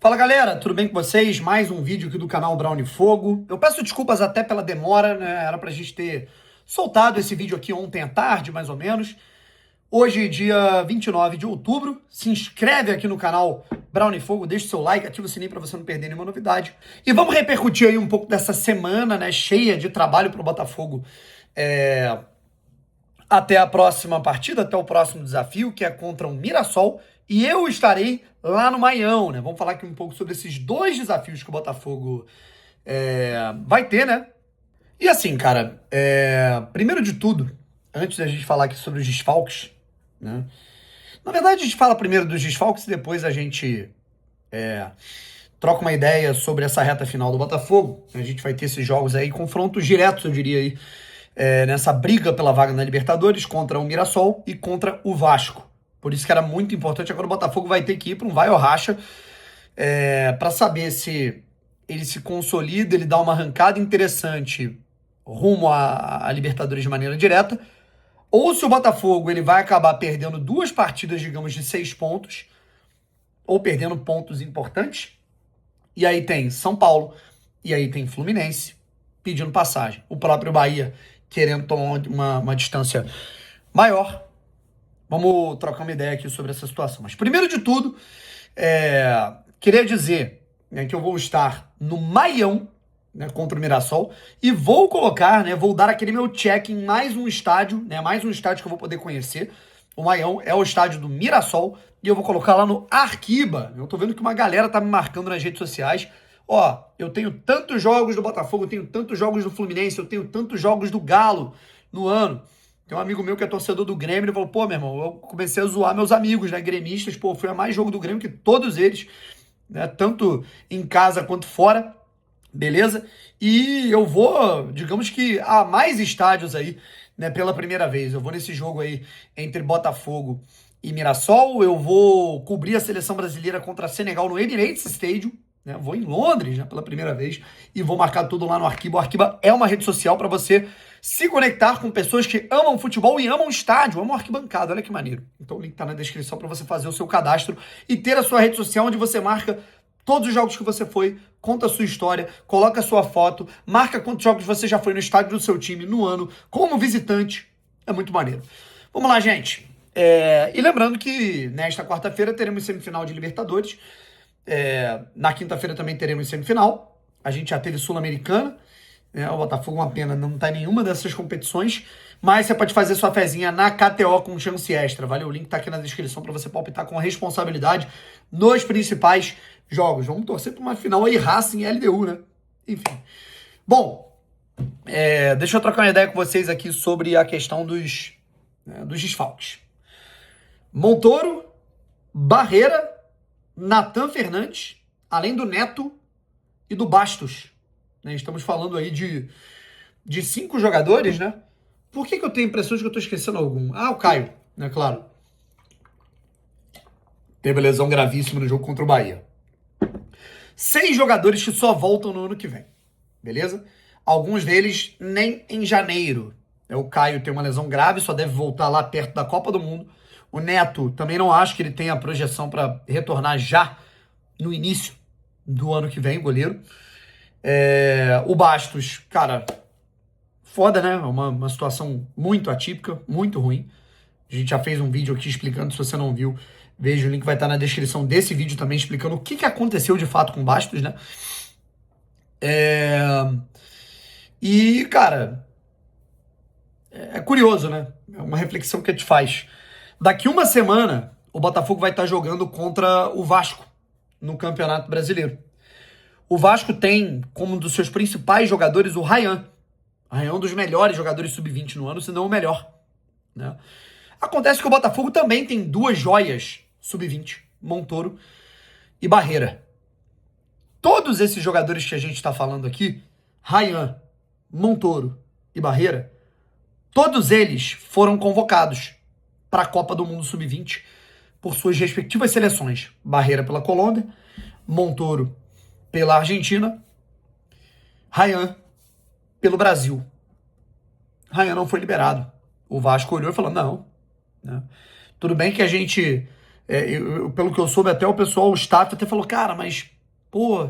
Fala galera, tudo bem com vocês? Mais um vídeo aqui do canal Brownie Fogo. Eu peço desculpas até pela demora, né? Era pra gente ter soltado esse vídeo aqui ontem à tarde, mais ou menos. Hoje, dia 29 de outubro. Se inscreve aqui no canal Brownie Fogo, deixa o seu like, ativa o sininho pra você não perder nenhuma novidade. E vamos repercutir aí um pouco dessa semana, né? Cheia de trabalho pro Botafogo. Até a próxima partida, até o próximo desafio, que é contra o Mirassol. E eu estarei lá no Maião, né? Vamos falar aqui um pouco sobre esses dois desafios que o Botafogo vai ter, né? E assim, cara, primeiro de tudo, antes da gente falar aqui sobre os desfalques, né? Na verdade, a gente fala primeiro dos desfalques e depois a gente troca uma ideia sobre essa reta final do Botafogo. A gente vai ter esses jogos aí, confrontos diretos, eu diria aí, nessa briga pela vaga na Libertadores contra o Mirassol e contra o Vasco. Por isso que era muito importante. Agora o Botafogo vai ter que ir para um vai ou racha para saber se ele se consolida, ele dá uma arrancada interessante rumo à Libertadores de maneira direta, ou se o Botafogo ele vai acabar perdendo duas partidas, digamos, de 6 pontos, ou perdendo pontos importantes, e aí tem São Paulo, e aí tem Fluminense pedindo passagem. O próprio Bahia querendo tomar uma distância maior. Vamos trocar uma ideia aqui sobre essa situação. Mas primeiro de tudo, queria dizer, né, que eu vou estar no Maião, né, contra o Mirassol, e vou colocar, né, vou dar aquele meu check em mais um estádio, né, mais um estádio que eu vou poder conhecer. O Maião é o estádio do Mirassol, e eu vou colocar lá no Arquiba. Eu tô vendo que uma galera tá me marcando nas redes sociais. Ó, eu tenho tantos jogos do Botafogo, eu tenho tantos jogos do Fluminense, eu tenho tantos jogos do Galo no ano. Tem um amigo meu que é torcedor do Grêmio, ele falou, pô, meu irmão, eu comecei a zoar meus amigos, né, gremistas, pô, fui a mais jogo do Grêmio que todos eles, né, tanto em casa quanto fora, beleza? E eu vou, digamos que a mais estádios aí, né, pela primeira vez. Eu vou nesse jogo aí entre Botafogo e Mirassol, eu vou cobrir a seleção brasileira contra a Senegal no Emirates Stadium, né, vou em Londres, né, pela primeira vez, e vou marcar tudo lá no Arquiba. O Arquiba é uma rede social para você se conectar com pessoas que amam futebol e amam estádio, amam arquibancada. Olha que maneiro. Então o link tá na descrição para você fazer o seu cadastro e ter a sua rede social onde você marca todos os jogos que você foi, conta a sua história, coloca a sua foto, marca quantos jogos você já foi no estádio do seu time no ano, como visitante. É muito maneiro. Vamos lá, gente. E lembrando que nesta quarta-feira teremos semifinal de Libertadores. Na quinta-feira também teremos semifinal. A gente já teve Sul-Americana. O Botafogo, uma pena, não tá em nenhuma dessas competições, mas você pode fazer sua fezinha na KTO com chance extra, valeu? O link tá aqui na descrição para você palpitar com responsabilidade nos principais jogos. Vamos torcer para uma final aí, Racing e LDU, né? Enfim. Bom, deixa eu trocar uma ideia com vocês aqui sobre a questão dos desfalques. Montoro, Barreira, Natan Fernandes, além do Neto e do Bastos. Estamos falando aí de 5 jogadores, né? Por que eu tenho a impressão de que eu tô esquecendo algum? Ah, o Caio, né? Claro. Teve lesão gravíssima no jogo contra o Bahia. 6 jogadores que só voltam no ano que vem, beleza? Alguns deles nem em janeiro. O Caio tem uma lesão grave, só deve voltar lá perto da Copa do Mundo. O Neto, também não acho que ele tenha projeção para retornar já no início do ano que vem, goleiro. O Bastos, cara, foda, né? Uma situação muito atípica, muito ruim. A gente já fez um vídeo aqui explicando, se você não viu, veja, o link vai estar na descrição desse vídeo também, explicando o que aconteceu de fato com o Bastos, né? E, cara, é curioso, né? É uma reflexão que a gente faz. Daqui uma semana, o Botafogo vai estar jogando contra o Vasco no Campeonato Brasileiro. O Vasco tem como um dos seus principais jogadores o Ryan. O Ryan é um dos melhores jogadores sub-20 no ano, se não o melhor, né? Acontece que o Botafogo também tem 2 joias sub-20, Montoro e Barreira. Todos esses jogadores que a gente está falando aqui, Ryan, Montoro e Barreira, todos eles foram convocados para a Copa do Mundo sub-20 por suas respectivas seleções. Barreira pela Colômbia, Montoro pela Argentina, Ryan pelo Brasil. Ryan não foi liberado. O Vasco olhou e falou, não. Né? Tudo bem que a gente Pelo que eu soube, até o pessoal, o staff até falou, cara, mas, pô,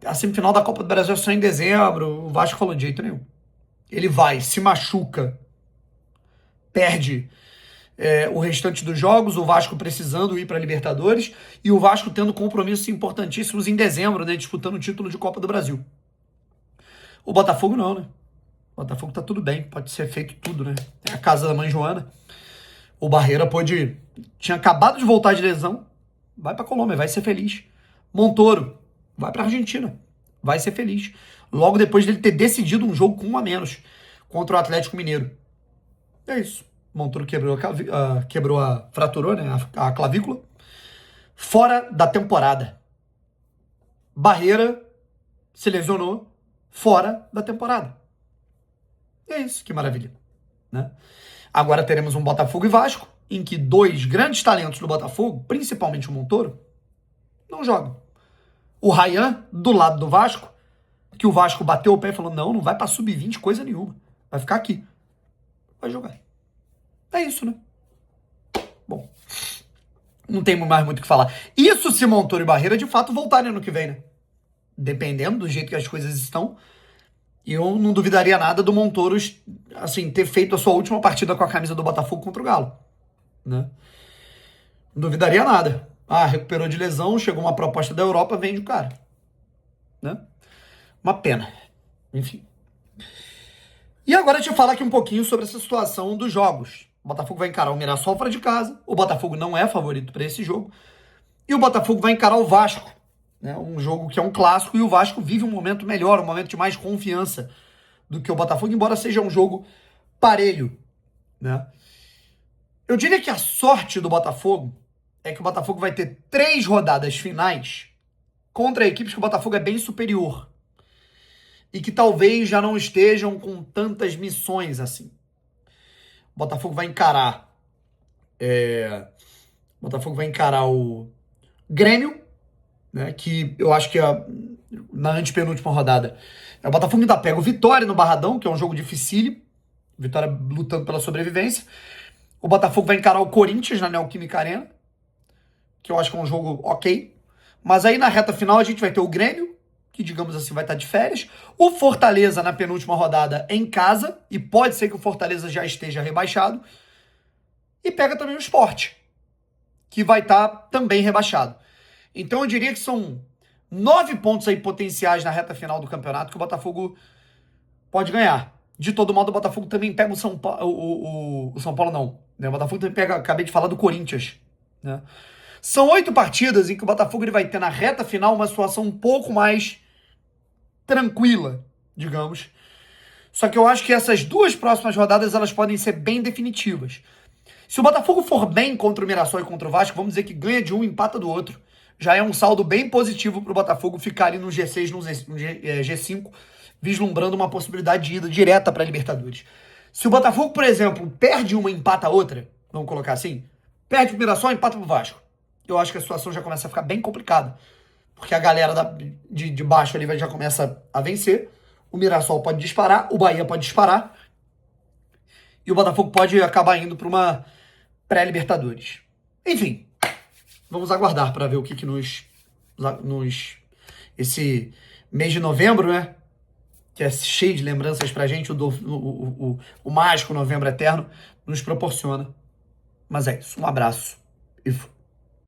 a semifinal da Copa do Brasil é só em dezembro. O Vasco falou de jeito nenhum. Ele vai, se machuca, perde o restante dos jogos, o Vasco precisando ir para Libertadores e o Vasco tendo compromissos importantíssimos em dezembro, né, disputando o título de Copa do Brasil. O Botafogo não, né? O Botafogo tá tudo bem, pode ser feito tudo, né? É a casa da mãe Joana. O Barreira tinha acabado de voltar de lesão, vai pra Colômbia, vai ser feliz. Montoro, vai pra Argentina, vai ser feliz. Logo depois dele ter decidido um jogo com um a menos contra o Atlético Mineiro. É isso. Montoro fraturou, né, a clavícula. Fora da temporada. Barreira se lesionou fora da temporada. É isso, que maravilha, né? Agora teremos um Botafogo e Vasco, em que dois grandes talentos do Botafogo, principalmente o Montoro, não jogam. O Ryan, do lado do Vasco, que o Vasco bateu o pé e falou, não vai pra sub-20 coisa nenhuma. Vai ficar aqui. Vai jogar. É isso, né? Bom, não tem mais muito o que falar. Isso se Montoro e Barreira de fato voltarem ano que vem, né? Dependendo do jeito que as coisas estão, eu não duvidaria nada do Montoro, assim, ter feito a sua última partida com a camisa do Botafogo contra o Galo, né? Não duvidaria nada. Recuperou de lesão, chegou uma proposta da Europa, vende o cara, né? Uma pena. Enfim. E agora deixa eu falar aqui um pouquinho sobre essa situação dos jogos. O Botafogo vai encarar o Mirassol fora de casa. O Botafogo não é favorito para esse jogo. E o Botafogo vai encarar o Vasco, né? Um jogo que é um clássico e o Vasco vive um momento melhor, um momento de mais confiança do que o Botafogo, embora seja um jogo parelho, né? Eu diria que a sorte do Botafogo é que o Botafogo vai ter 3 rodadas finais contra equipes que o Botafogo é bem superior e que talvez já não estejam com tantas missões assim. O Botafogo vai encarar o Grêmio, né, que eu acho que na antepenúltima rodada o Botafogo ainda pega o Vitória no Barradão, que é um jogo dificílimo, Vitória lutando pela sobrevivência. O Botafogo vai encarar o Corinthians na Neoquímica Arena, que eu acho que é um jogo ok, mas aí na reta final a gente vai ter o Grêmio, que digamos assim vai estar de férias, o Fortaleza na penúltima rodada em casa, e pode ser que o Fortaleza já esteja rebaixado, e pega também o Sport, que vai estar também rebaixado. Então eu diria que são 9 pontos aí potenciais na reta final do campeonato que o Botafogo pode ganhar. De todo modo, o Botafogo também pega o São Paulo. O São Paulo não, né? O Botafogo também pega, acabei de falar do Corinthians, né? São 8 partidas em que o Botafogo ele vai ter na reta final uma situação um pouco mais tranquila, digamos. Só que eu acho que essas 2 próximas rodadas elas podem ser bem definitivas. Se o Botafogo for bem contra o Mirassol e contra o Vasco, vamos dizer que ganha de um e empata do outro. Já é um saldo bem positivo para o Botafogo ficar ali no G6, no G5, vislumbrando uma possibilidade de ida direta para a Libertadores. Se o Botafogo, por exemplo, perde uma e empata a outra, vamos colocar assim, perde o Mirassol e empata o Vasco, eu acho que a situação já começa a ficar bem complicada. Porque a galera de baixo ali já começa a vencer, o Mirassol pode disparar, o Bahia pode disparar, e o Botafogo pode acabar indo para uma pré-Libertadores. Enfim, vamos aguardar para ver o que esse mês de novembro, né? Que é cheio de lembranças pra gente, o mágico novembro eterno nos proporciona. Mas é isso, um abraço e fui.